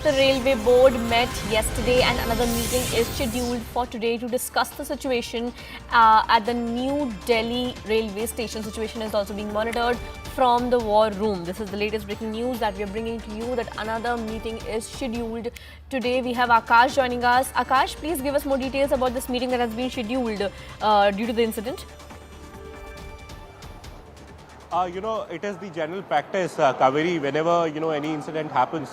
the Railway Board met yesterday and another meeting is scheduled for today to discuss the situation at the New Delhi railway station. Situation is also being monitored from the war room. This is the latest breaking news that we are bringing to you, that another meeting is scheduled today. We have Akash joining us. Akash, please give us more details about this meeting that has been scheduled due to the incident. It is the general practice, Kaveri, whenever, any incident happens,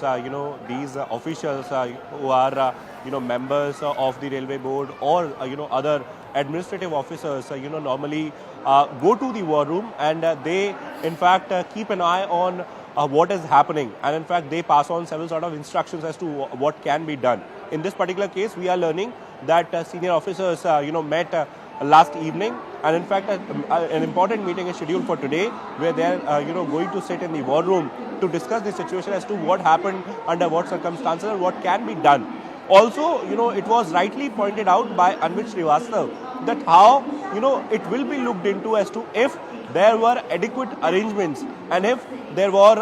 these officials who are, members of the railway board or, other administrative officers, normally go to the war room and they, in fact, keep an eye on what is happening. And in fact, they pass on several sort of instructions as to what can be done. In this particular case, we are learning that senior officers, met last evening, and in fact an important meeting is scheduled for today where they are going to sit in the war room to discuss the situation as to what happened, under what circumstances, and what can be done. Also, it was rightly pointed out by Anvit Srivastav that how it will be looked into as to if there were adequate arrangements and if there were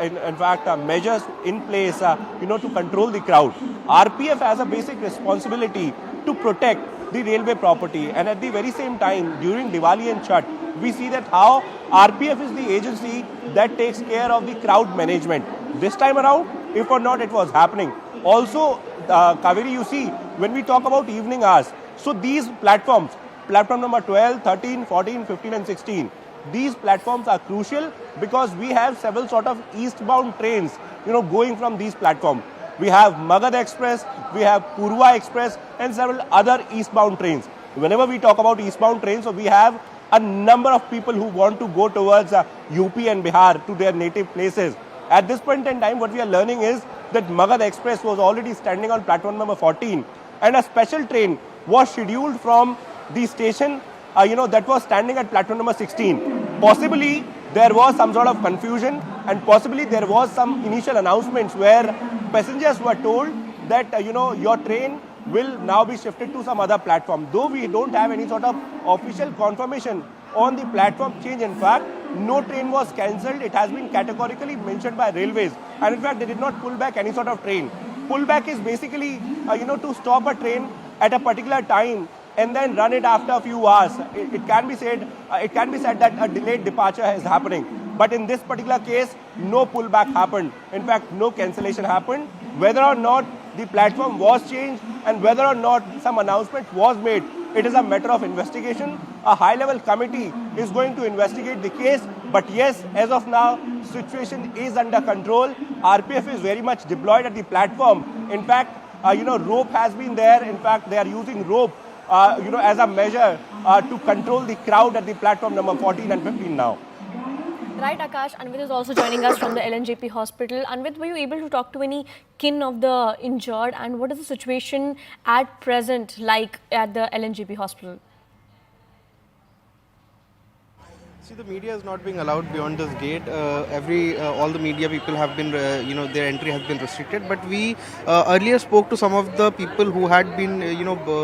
in fact measures in place to control the crowd. RPF has a basic responsibility to protect the railway property, and at the very same time during Diwali and Chhath we see that how RPF is the agency that takes care of the crowd management. This time around, if or not, it was happening. Also, Kaveri, you see, when we talk about evening hours, so these platforms, platform number 12, 13, 14, 15 and 16, these platforms are crucial because we have several sort of eastbound trains going from these platforms. We have Magad Express, we have Purva Express and several other eastbound trains. Whenever we talk about eastbound trains, so we have a number of people who want to go towards UP and Bihar to their native places. At this point in time, what we are learning is that Magad Express was already standing on platform number 14 and a special train was scheduled from the station that was standing at platform number 16. Possibly there was some sort of confusion and possibly there was some initial announcements where passengers were told that your train will now be shifted to some other platform. Though we don't have any sort of official confirmation on the platform change, in fact, no train was cancelled. It has been categorically mentioned by railways, and in fact they did not pull back any sort of train. Pullback is basically to stop a train at a particular time and then run it after a few hours. It can be said that a delayed departure is happening. But in this particular case, no pullback happened. In fact, no cancellation happened. Whether or not the platform was changed and whether or not some announcement was made, it is a matter of investigation. A high-level committee is going to investigate the case. But yes, as of now, situation is under control. RPF is very much deployed at the platform. In fact, rope has been there. In fact, they are using rope as a measure to control the crowd at the platform number 14 and 15 now. Right, Akash. Anvit is also joining us from the LNJP hospital. Anvit, were you able to talk to any kin of the injured, and what is the situation at present like at the LNJP hospital? See, the media is not being allowed beyond this gate. All the media people have been, their entry has been restricted. But we earlier spoke to some of the people who had been,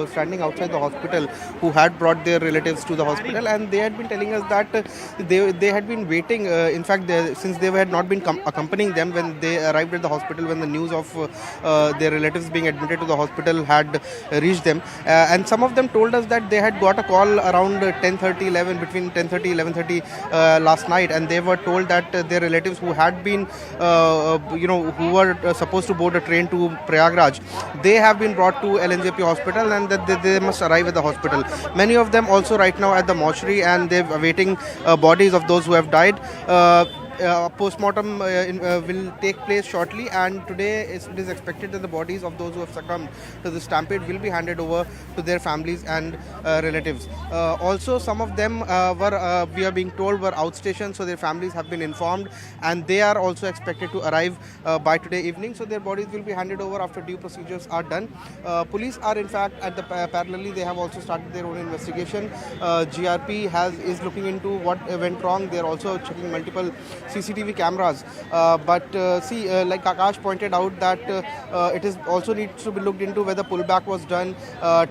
standing outside the hospital, who had brought their relatives to the hospital, and they had been telling us that they had been waiting. In fact, since they had not been accompanying them when they arrived at the hospital, when the news of their relatives being admitted to the hospital had reached them, and some of them told us that they had got a call around 10:30, 11, between 10:30, 11:30. Last night, and they were told that their relatives who had been, who were supposed to board a train to Prayagraj, they have been brought to LNJP hospital and that they must arrive at the hospital. Many of them also right now at the mortuary, and they're awaiting bodies of those who have died. Postmortem will take place shortly, and today it is expected that the bodies of those who have succumbed to the stampede will be handed over to their families and relatives. Also, some of them we are being told were outstationed, so their families have been informed, and they are also expected to arrive by today evening, so their bodies will be handed over after due procedures are done. Police are in fact at the parallelly they have also started their own investigation. GRP is looking into what went wrong. They are also checking multiple CCTV cameras. Like Akash pointed out that it is also needs to be looked into whether pullback was done,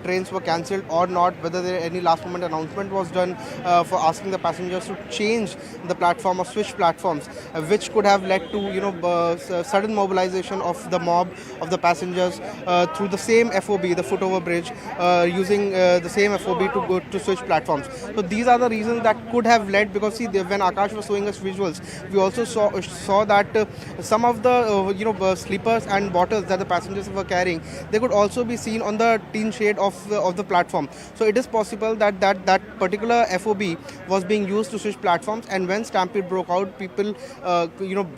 trains were cancelled or not, whether there any last moment announcement was done for asking the passengers to change the platform or switch platforms, which could have led to sudden mobilization of the mob of the passengers through the same FOB, the foot over bridge, using the same FOB to go to switch platforms. So these are the reasons that could have led, because see, when Akash was showing us visuals, we also saw that some of the sleepers and bottles that the passengers were carrying, they could also be seen on the tin shade of the platform. So it is possible that that particular FOB was being used to switch platforms, and when Stampede broke out, people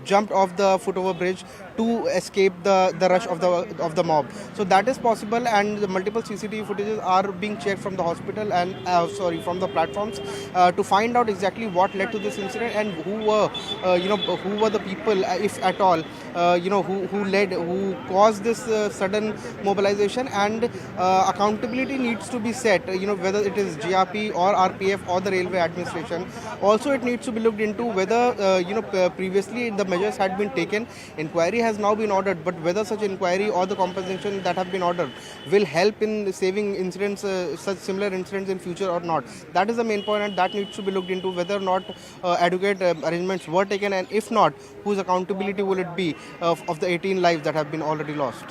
jumped off the foot over bridge to escape the rush of the mob. So that is possible, and the multiple CCTV footages are being checked from the hospital and from the platforms to find out exactly what led to this incident and who were the people, if at all, who caused this sudden mobilization, and accountability needs to be set, whether it is GRP or RPF or the railway administration. Also, it needs to be looked into whether previously the measures had been taken. Inquiry has now been ordered, but whether such inquiry or the compensation that have been ordered will help in saving incidents, such similar incidents in future or not. That is the main point, and that needs to be looked into, whether or not adequate arrangements were taken, and if not, whose accountability will it be of the 18 lives that have been already lost.